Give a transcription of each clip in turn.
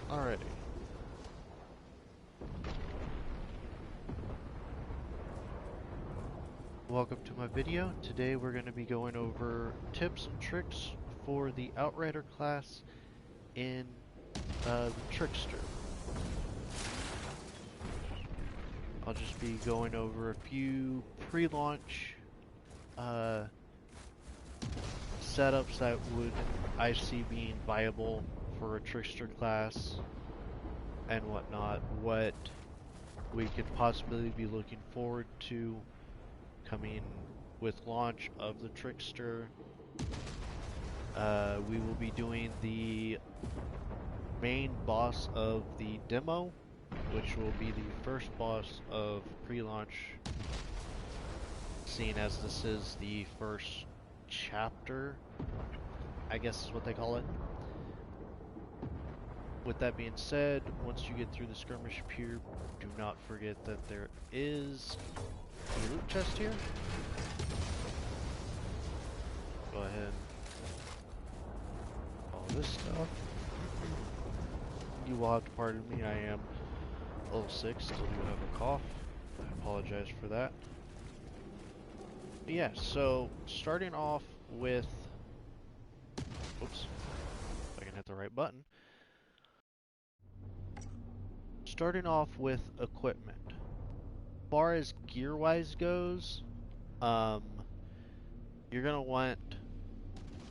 Alrighty. Welcome to my video. Today we're going to be going over tips and tricks for the Outrider class in the Trickster. I'll just be going over a few pre-launch setups that I see being viable for a Trickster class and whatnot, what we could possibly be looking forward to coming with launch of the Trickster. We will be doing the main boss of the demo, which will be the first boss of pre-launch, seeing as this is the first chapter, I guess is what they call it. With that being said, once you get through the skirmish up here, do not forget that there is a loot chest here. Go ahead. All this stuff. You will have to pardon me, I am a little sick, still do have a cough. I apologize for that. But yeah, so starting off with, oops, if I can hit the right button. Starting off with equipment. As far as gear-wise goes, you're gonna want,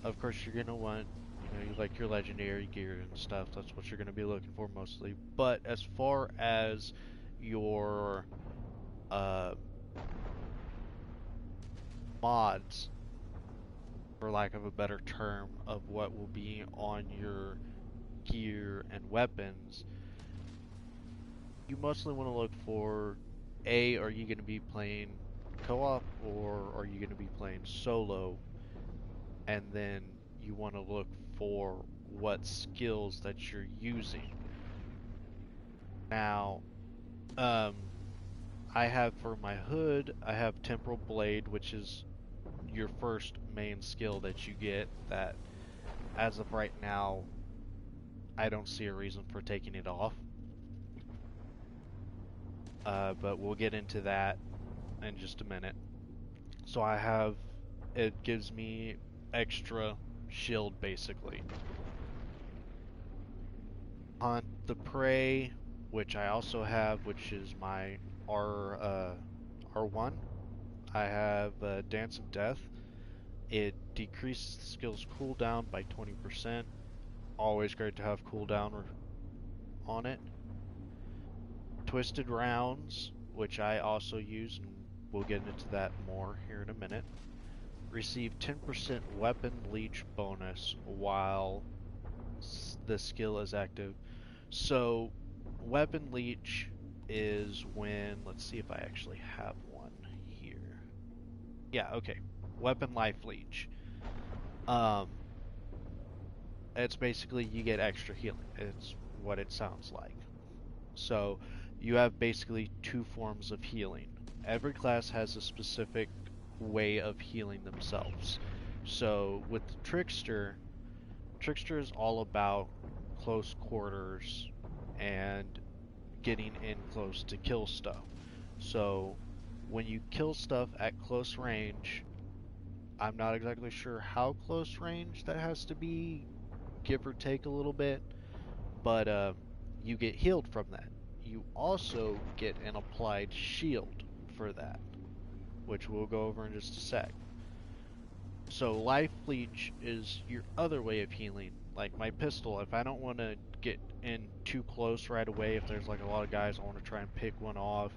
of course, you're gonna want, like your legendary gear and stuff. That's what you're gonna be looking for mostly. But as far as your mods, for lack of a better term, of what will be on your gear and weapons, you mostly want to look for, are you going to be playing co-op or are you going to be playing solo? And then you want to look for what skills that you're using. Now, I have for my hood, I have Temporal Blade, which is your first main skill that you get, that as of right now, I don't see a reason for taking it off. But we'll get into that in just a minute. So I have, it gives me extra shield basically. Hunt the Prey, which I also have, which is my R1. I have Dance of Death. It decreases the skill's cooldown by 20%. Always great to have cooldown on it. Twisted Rounds, which I also use, and we'll get into that more here in a minute. Receive 10% weapon leech bonus while the skill is active. So, weapon leech is when, let's see if I actually have one here. Yeah, okay. Weapon life leech. It's basically you get extra healing. It's what it sounds like. So, you have basically two forms of healing. Every class has a specific way of healing themselves. So with the Trickster is all about close quarters and getting in close to kill stuff. So when you kill stuff at close range, I'm not exactly sure how close range that has to be, give or take a little bit, but you get healed from that. You also get an applied shield for that, which we'll go over in just a sec. So life leech is your other way of healing. Like my pistol, if I don't want to get in too close right away, if there's like a lot of guys, I want to try and pick one off.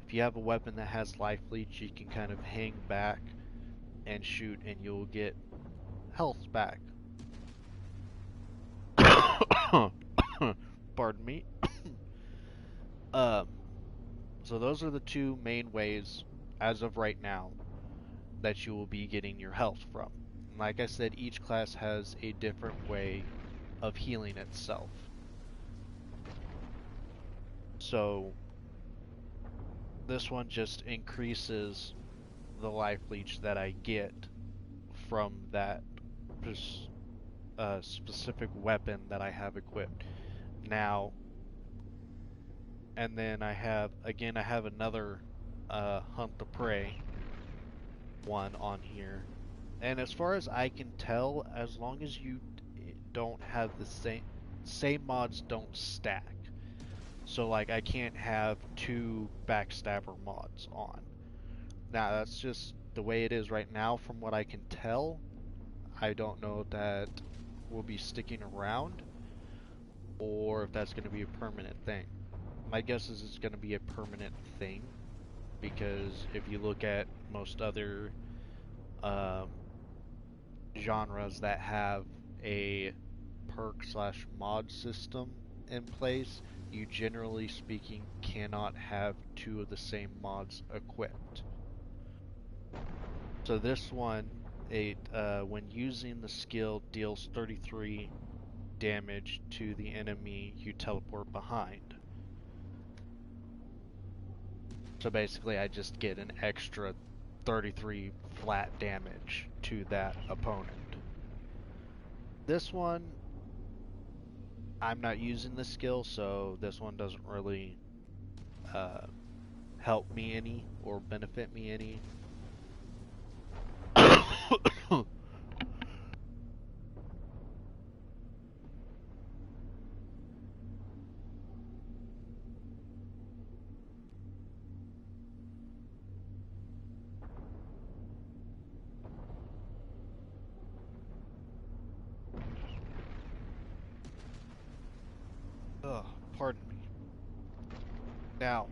If you have a weapon that has life leech, you can kind of hang back and shoot and you'll get health back. Pardon me. So those are the two main ways, as of right now, that you will be getting your health from. And like I said, each class has a different way of healing itself. So this one just increases the life leech that I get from that specific weapon that I have equipped. Now, and then I have another hunt the prey one on here. And as far as I can tell, as long as you don't have the same mods don't stack. So like I can't have two backstabber mods on. Now that's just the way it is right now from what I can tell. I don't know if that will be sticking around or if that's going to be a permanent thing. My guess is it's going to be a permanent thing because if you look at most other um, genres that have a perk slash mod system in place, you generally speaking cannot have two of the same mods equipped. So this one, when using the skill, deals 33 damage to the enemy you teleport behind. So basically I just get an extra 33 flat damage to that opponent. This one, I'm not using the skill, so this one doesn't really help me any or benefit me any. Ugh, pardon me. Now,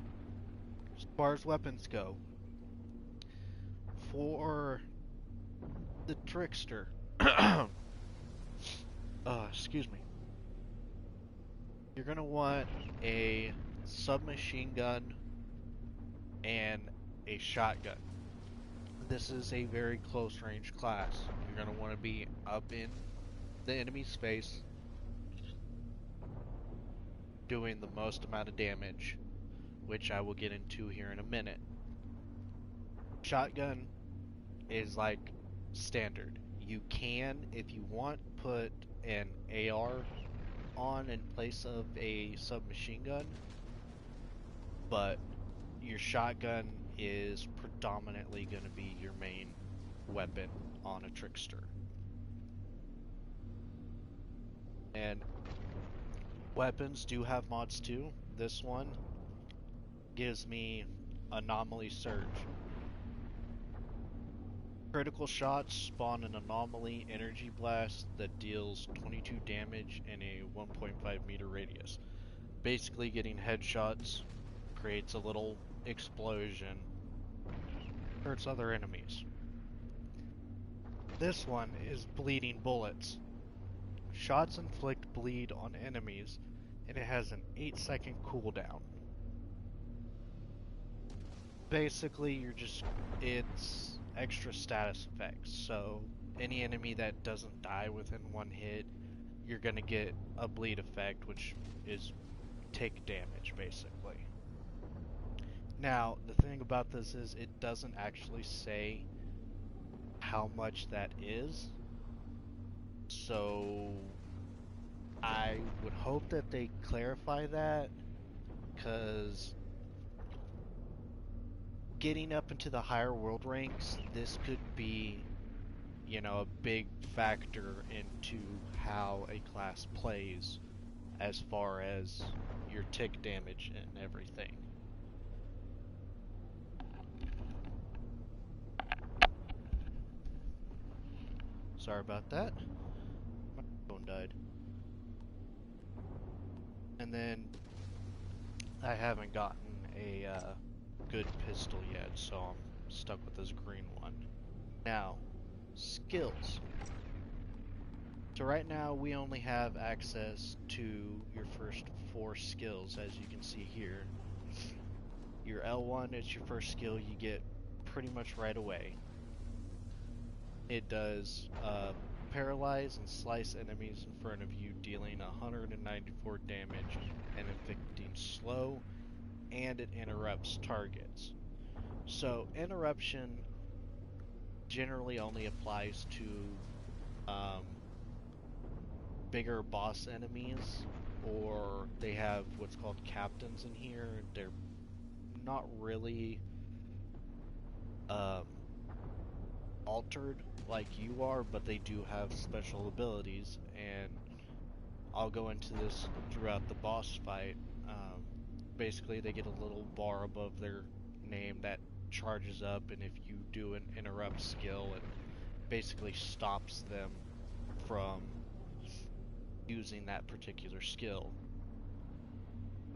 as far as weapons go, for the Trickster, excuse me, you're gonna want a submachine gun and a shotgun. This is a very close range class. You're gonna want to be up in the enemy's face, doing the most amount of damage, which I will get into here in a minute. Shotgun is like standard. You can, if you want, put an AR on in place of a submachine gun, but your shotgun is predominantly going to be your main weapon on a Trickster. And weapons do have mods too. This one gives me Anomaly Surge. Critical shots spawn an Anomaly Energy Blast that deals 22 damage in a 1.5 meter radius. Basically getting headshots creates a little explosion, hurts other enemies. This one is Bleeding Bullets. Shots inflict bleed on enemies and it has an 8-second cooldown. Basically, it's extra status effects. So any enemy that doesn't die within one hit, you're gonna get a bleed effect, which is take damage basically. Now, the thing about this is it doesn't actually say how much that is. So I would hope that they clarify that, because getting up into the higher world ranks, this could be, a big factor into how a class plays as far as your tick damage and everything. Sorry about that. My phone died. And then I haven't gotten a good pistol yet, so I'm stuck with this green one. Now, skills. So right now we only have access to your first 4 skills, as you can see here. Your L1 is your first skill you get pretty much right away. It does paralyze and slice enemies in front of you, dealing 194 damage and inflicting slow, and it interrupts targets. So interruption generally only applies to bigger boss enemies or they have what's called captains in here. They're not really um, altered like you are, but they do have special abilities, and I'll go into this throughout the boss fight. Um, Basically, they get a little bar above their name that charges up, and if you do an interrupt skill, it basically stops them from using that particular skill.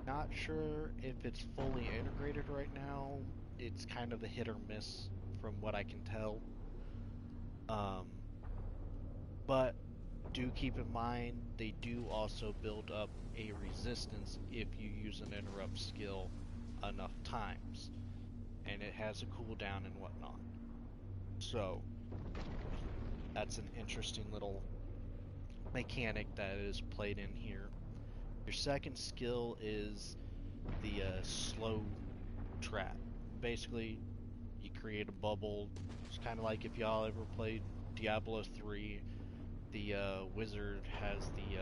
Not sure if it's fully integrated right now. It's kind of a hit or miss from what I can tell. Um, but do keep in mind they do also build up a resistance if you use an interrupt skill enough times, and it has a cooldown and whatnot. So that's an interesting little mechanic that is played in here. Your second skill is the slow trap. Basically, you create a bubble. It's kind of like if y'all ever played Diablo 3, the wizard has the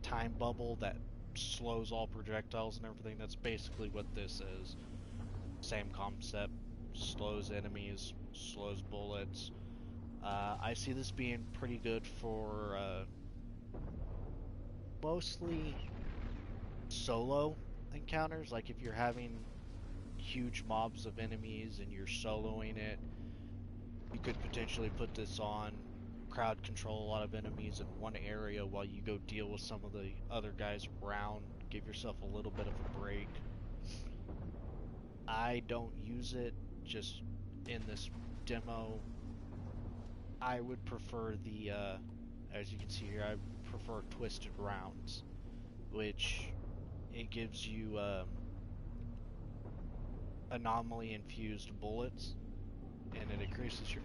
time bubble that slows all projectiles and everything. That's basically what this is. Same concept. Slows enemies, slows bullets. I see this being pretty good for mostly solo encounters. Like if you're having huge mobs of enemies and you're soloing it, you could potentially put this on, crowd control a lot of enemies in one area while you go deal with some of the other guys around, give yourself a little bit of a break. I don't use it just in this demo. I would prefer the, as you can see here, I prefer twisted rounds, which it gives you anomaly infused bullets, and it increases your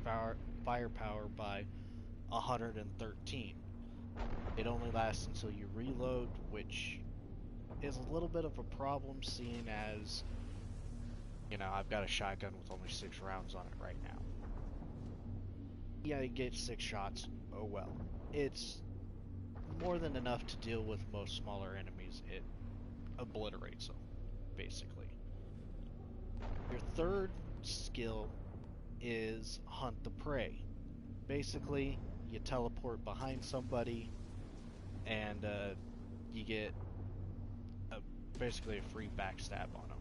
firepower by 113. It only lasts until you reload, which is a little bit of a problem seeing as, you know, I've got a shotgun with only 6 rounds on it right now. Yeah, you get 6 shots, oh well. It's more than enough to deal with most smaller enemies. It obliterates them, basically. Your third skill is Hunt the Prey. Basically, you teleport behind somebody, and you get basically a free backstab on them.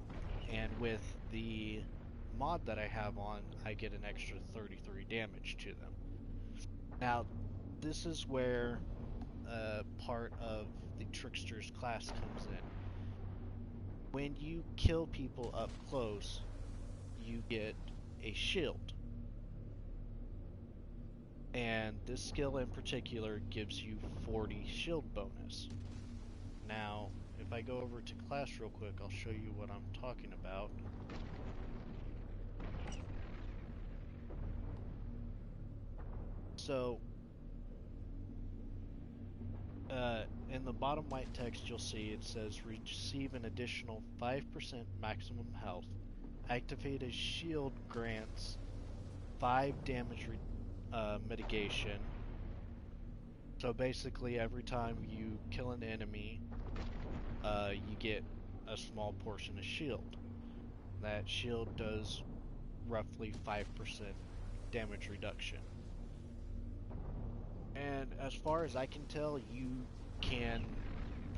And with the mod that I have on, I get an extra 33 damage to them. Now, this is where part of the Trickster's class comes in. When you kill people up close, you get a shield. And this skill in particular gives you 40 shield bonus. Now, if I go over to class real quick, I'll show you what I'm talking about. So, in the bottom white text you'll see it says receive an additional 5% maximum health. Activate a shield grants 5 damage mitigation. So basically every time you kill an enemy, you get a small portion of shield. That shield does roughly 5% damage reduction. And as far as I can tell, you can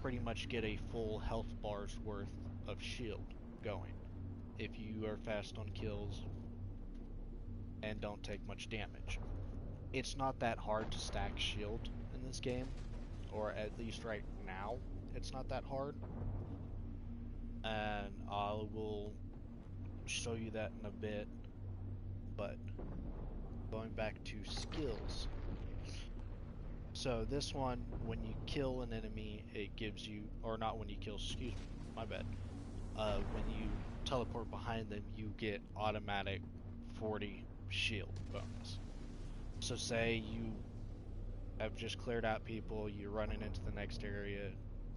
pretty much get a full health bar's worth of shield going if you are fast on kills and don't take much damage. It's not that hard to stack shield in this game, or at least right now, it's not that hard. And I will show you that in a bit, but going back to skills. So this one, when you kill an enemy, it gives you, or not when you kill, excuse me, my bad. When you teleport behind them, you get automatic 40 shield bonus. So say you have just cleared out people, you're running into the next area,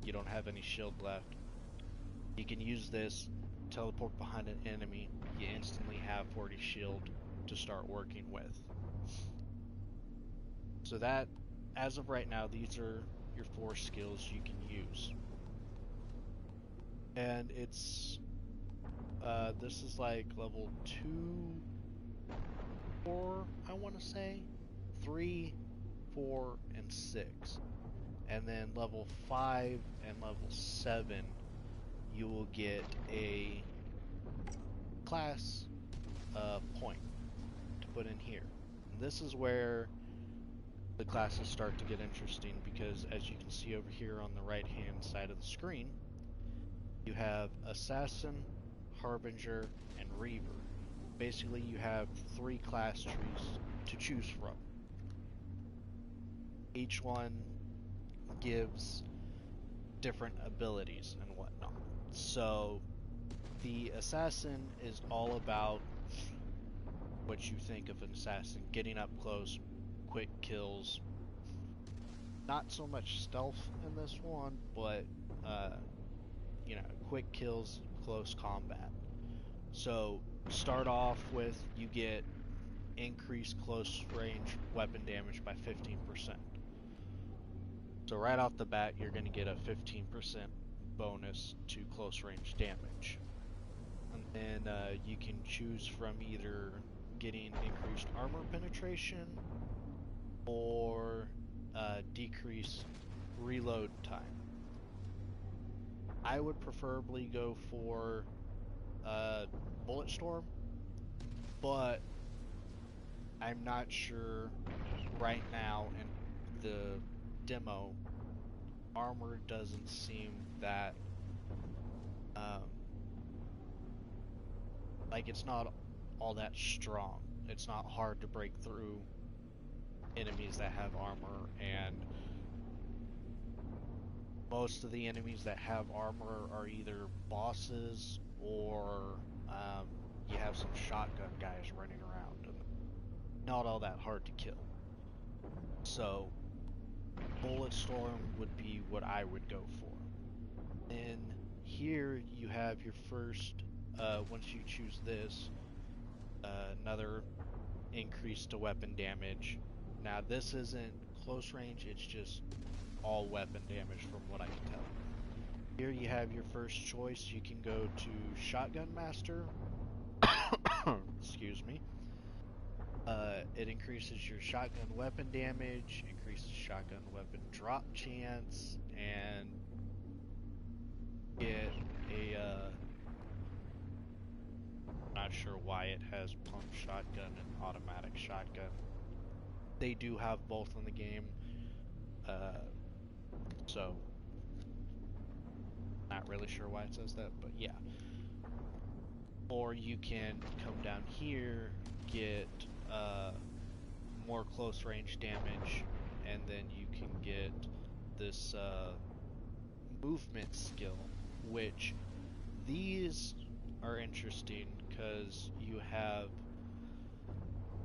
you don't have any shield left. You can use this, teleport behind an enemy, you instantly have 40 shield to start working with. So that, as of right now, these are your 4 skills you can use. And it's this is like level 2, 4, I want to say, 3, 4, and 6. And then level 5 and level 7, you will get a class point to put in here. And this is where the classes start to get interesting, because as you can see over here on the right hand side of the screen, you have Assassin, Harbinger, and Reaver. Basically, you have 3 class trees to choose from. Each one gives different abilities and whatnot. So, the Assassin is all about what you think of an assassin: getting up close, quick kills. Not so much stealth in this one, but quick kills, close combat. So start off with, you get increased close range weapon damage by 15%. So right off the bat, you're going to get a 15% bonus to close range damage. And then you can choose from either getting increased armor penetration or decrease reload time. I would preferably go for Bullet Storm, but I'm not sure right now in the demo. Armor doesn't seem that like it's not all that strong. It's not hard to break through enemies that have armor, and most of the enemies that have armor are either bosses or you have some shotgun guys running around, and not all that hard to kill. So Bulletstorm would be what I would go for. And here you have your first, once you choose this, another increase to weapon damage. Now this isn't close range, it's just all weapon damage from what I can tell. Here you have your first choice. You can go to Shotgun Master. Excuse me. It increases your shotgun weapon damage, increases shotgun weapon drop chance, and get a, not sure why it has pump shotgun and automatic shotgun. They do have both in the game, so not really sure why it says that, but yeah. Or you can come down here, get more close range damage, and then you can get this movement skill, which these are interesting because you have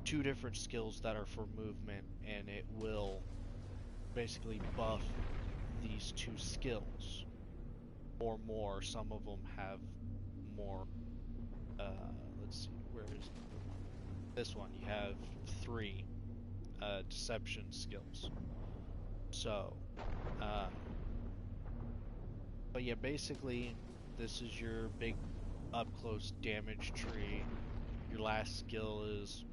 2 different skills that are for movement, and it will basically buff these 2 skills or more. Some of them have more. Let's see, where is another one? This one, you have 3 deception skills. So, but yeah, basically, this is your big up-close damage tree. Your last skill is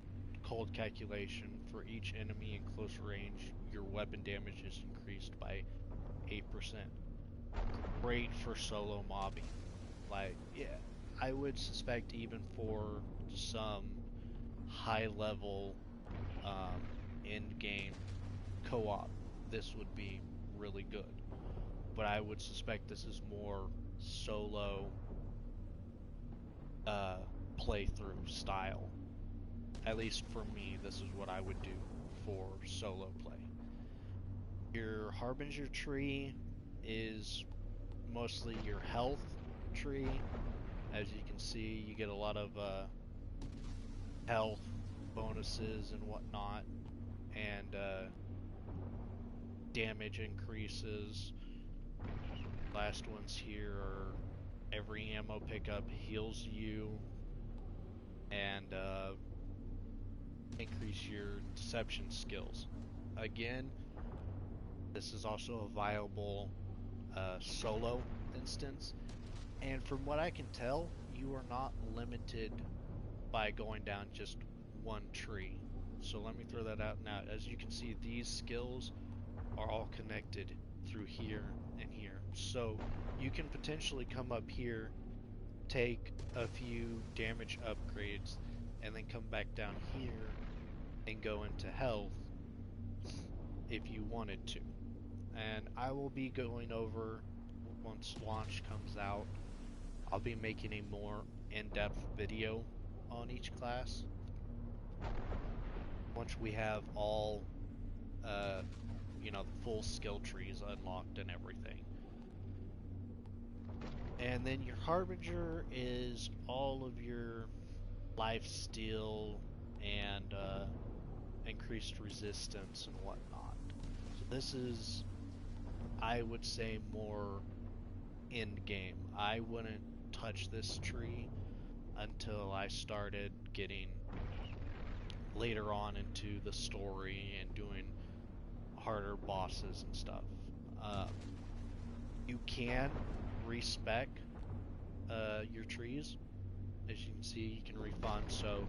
cold calculation. For each enemy in close range, your weapon damage is increased by 8%. Great for solo mobbing. Like, yeah, I would suspect even for some high-level end-game co-op, this would be really good. But I would suspect this is more solo playthrough style. At least for me, this is what I would do for solo play. Your Harbinger tree is mostly your health tree. As you can see, you get a lot of health bonuses and whatnot, and damage increases. Last ones here are every ammo pickup heals you, and increase your deception skills. Again, This is also a viable solo instance. And from what I can tell, you are not limited by going down just one tree. So let me throw that out now. As you can see, these skills are all connected through here and here. So you can potentially come up here, take a few damage upgrades, and then come back down here and go into health if you wanted to. And I will be going over, once launch comes out, I'll be making a more in-depth video on each class once we have all you know, the full skill trees unlocked and everything. And then your Harbinger is all of your life steal and increased resistance and whatnot. So this is, I would say, more end game. I wouldn't touch this tree until I started getting later on into the story and doing harder bosses and stuff. You can respec your trees. As you can see, you can refund. So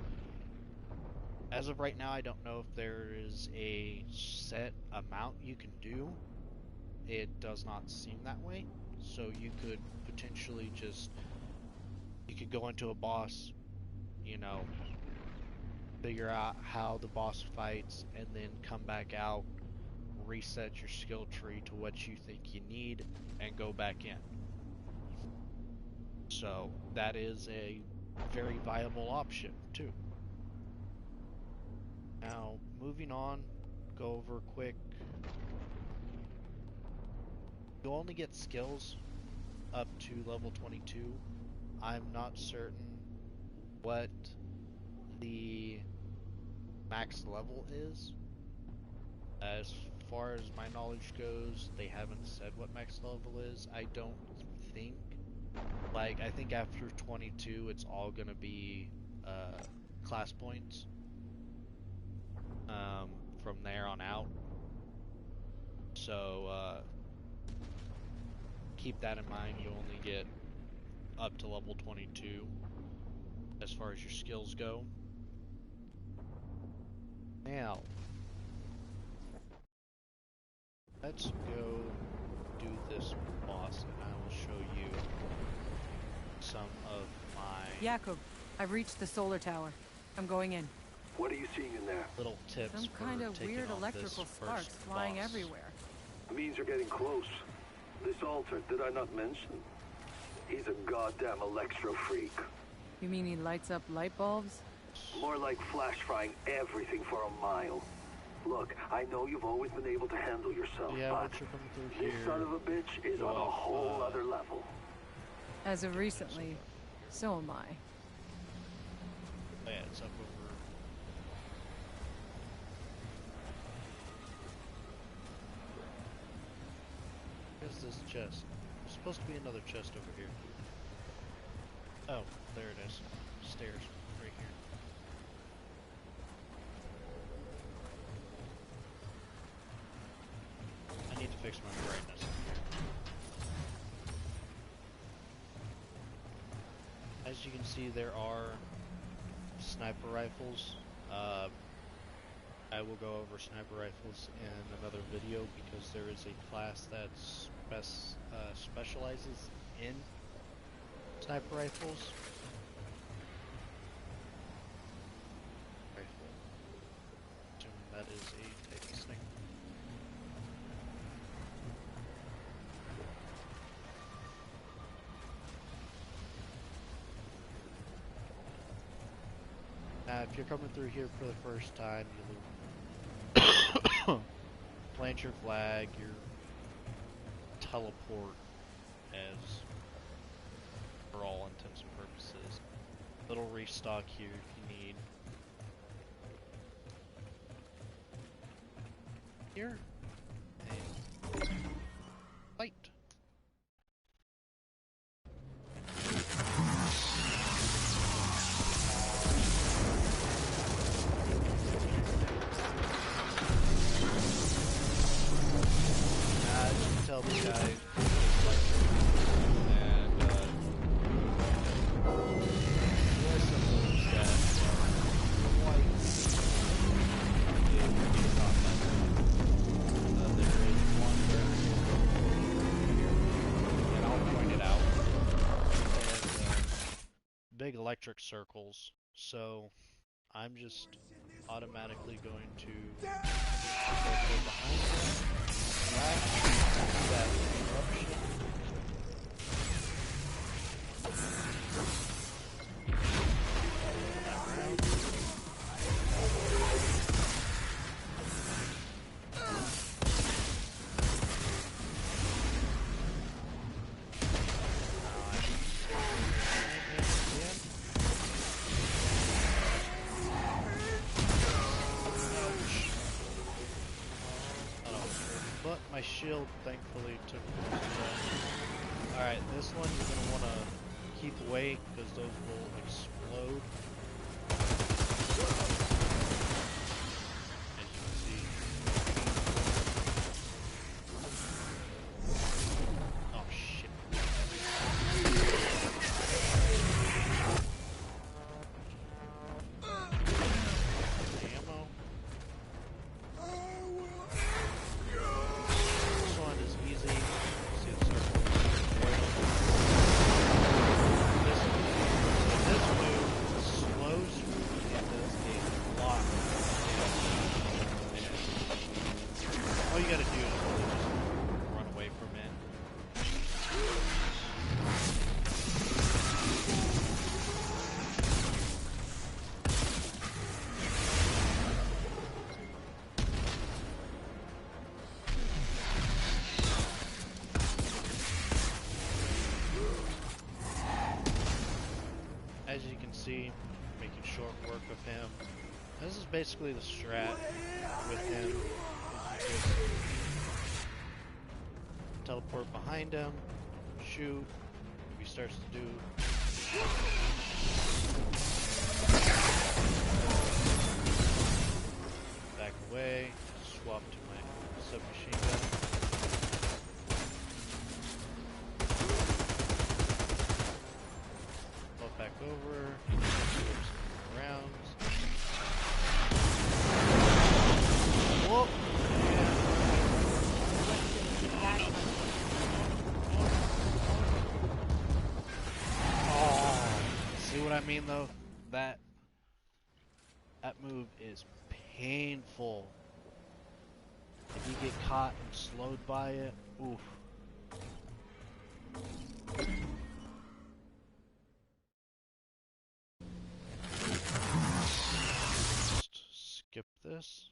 as of right now, I don't know if there is a set amount you can do. It does not seem that way. So you could potentially just, you could go into a boss, you know, figure out how the boss fights, and then come back out, reset your skill tree to what you think you need, and go back in. So that is a very viable option too. Now moving on, go over quick. You'll only get skills up to level 22. I'm not certain what the max level is. As far as my knowledge goes, they haven't said what max level is. I don't think, like, I think after 22 it's all gonna be class points from there on out. So keep that in mind. You only get up to level 22 as far as your skills go. Now let's go do this boss, and I will show you some of my Jakub, I've reached the solar tower. I'm going in. What are you seeing in there? little tips Some for kind of taking weird on electrical this sparks first flying boss. everywhere. Means you're getting close. This altar, did I not mention? He's a goddamn electro freak. You mean he lights up light bulbs? More like flash frying everything for a mile. Look, I know you've always been able to handle yourself, Yeah, but once you're coming through this here, son of a bitch is on a well, whole other level. As of recently, so am I. yeah, it's up over. Where's this chest? There's supposed to be another chest over here. Oh, there it is. Stairs, right here. I need to fix my brightness up here. As you can see, there are sniper rifles. I will go over sniper rifles in another video because there is a class that specializes in sniper rifles. Rifle. Assuming that is a type of sniper. Now, if you're coming through here for the first time, you plant your flag, your teleport, as for all intents and purposes. Little restock here if you need. Here, and fight. tell the guy and there are some moves that are quite there is one where, and I'll point it out, and big electric circles, so I'm just automatically going to go behind him, slash that interruption. But my shield thankfully took most of that. Alright, this one you're going to want to keep away because those will explode. As you can see. Oh shit. Ammo. This one is easy. See the circle. This move slows you and does a lot of damage. All you gotta do is really just run away from it. As you can see, making short work of him. This is basically the strat with him. Is you just teleport behind him, shoot. If he starts to do back away, swap to my submachine gun. Back over, some rounds. Whoop! Oh, see what I mean though? That move is painful. If you get caught and slowed by it, oof. Skip this.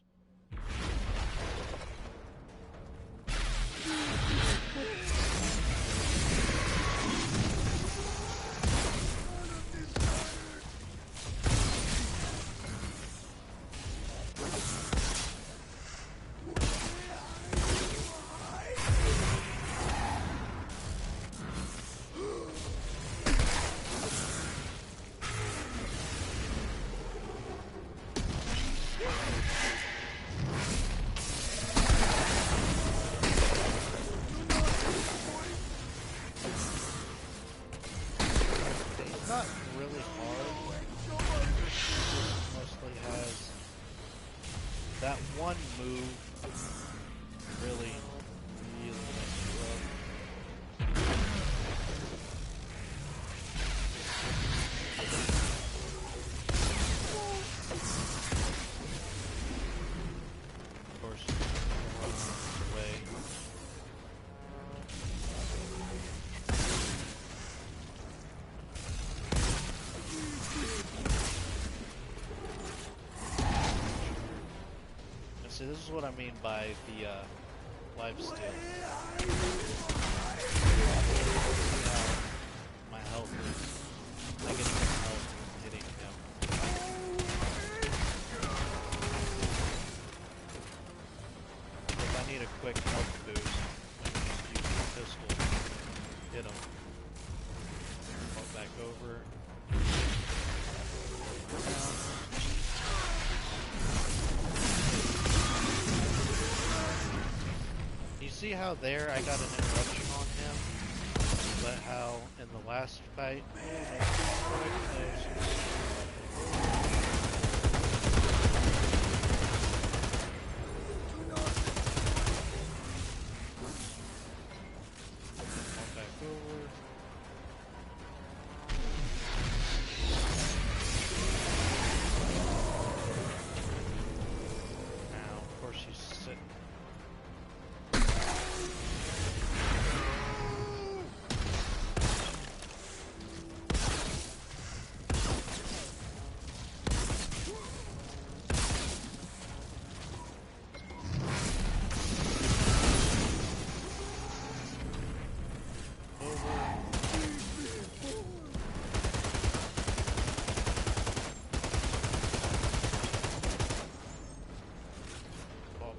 Not really hard. It mostly has that one move really messes you up. Of course, runs away. See, this is what I mean by the life steal. See how my health is. I get some health from hitting him. If I need a quick health boost, I can just use the pistol, hit him, fall back over. see how there I got an interruption on him, but how in the last fight, back over. Now, of course, she's sitting.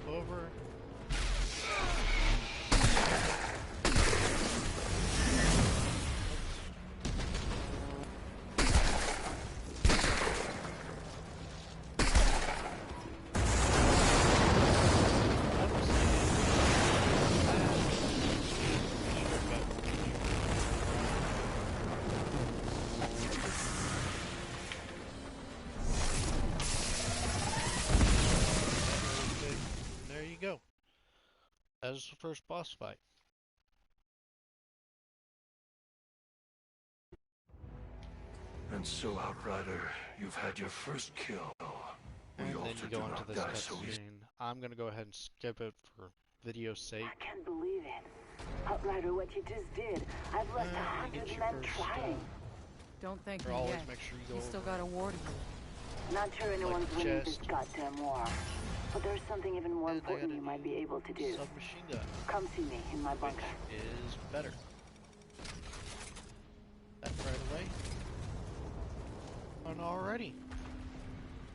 Over. There you go. That was the first boss fight. And so, Outrider, you've had your first kill. And then you go into this cutscene. I'm gonna go ahead and skip it for video's sake. I can't believe it. Outrider, what you just did. I've left 100 men trying. Don't thank me always yet. make sure you go You still over got a war to do. Not sure anyone's winning this chest. goddamn war. But there's something even more And I important got you a might be able to do. submachine gun, Come see me in my bunker. which is better. That right away. And already,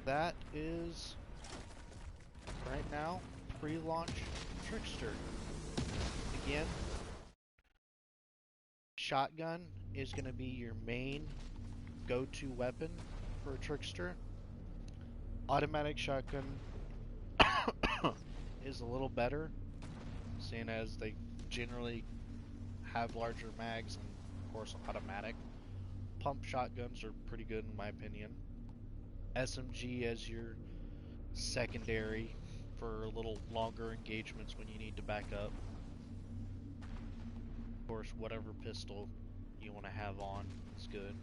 that is right now pre-launch Trickster. Again, shotgun is going to be your main go-to weapon for a Trickster. Automatic shotgun is a little better, seeing as they generally have larger mags and, of course, automatic. Pump shotguns are pretty good in my opinion. SMG as your secondary for a little longer engagements when you need to back up. Of course, whatever pistol you want to have on is good.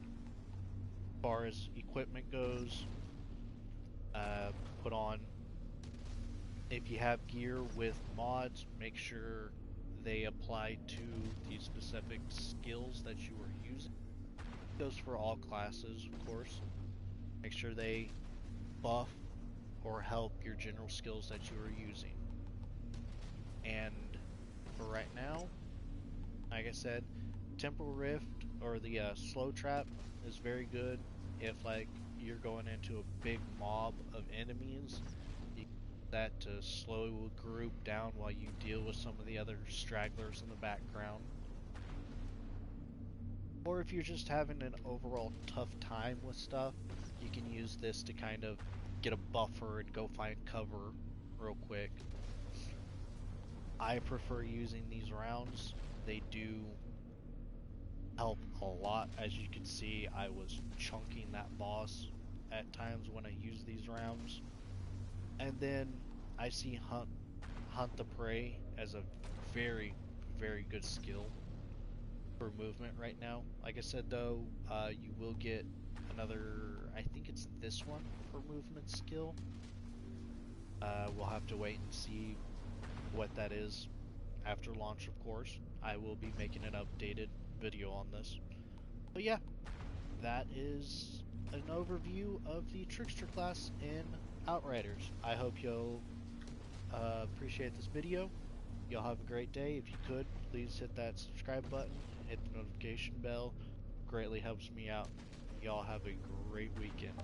As far as equipment goes, put on, if you have gear with mods, make sure they apply to the specific skills that you are using. Goes for all classes, of course. Make sure they buff or help your general skills that you are using. And for right now, like I said, Temporal Rift or the slow trap is very good if like you're going into a big mob of enemies. You use that to slow a group down while you deal with some of the other stragglers in the background. Or if you're just having an overall tough time with stuff, you can use this to kind of get a buffer and go find cover real quick. I prefer using these rounds. They do help a lot. As you can see, I was chunking that boss at times when I use these rounds. And then I see hunt the prey as a very, very good skill for movement right now. Like I said though, you will get another, I think it's this one for movement skill. We'll have to wait and see what that is after launch, of course. I will be making an updated video on this. But yeah, that is an overview of the Trickster class in Outriders. I hope you'll appreciate this video. Y'all have a great day. If you could, please hit that subscribe button, hit the notification bell. Greatly helps me out. Y'all have a great weekend.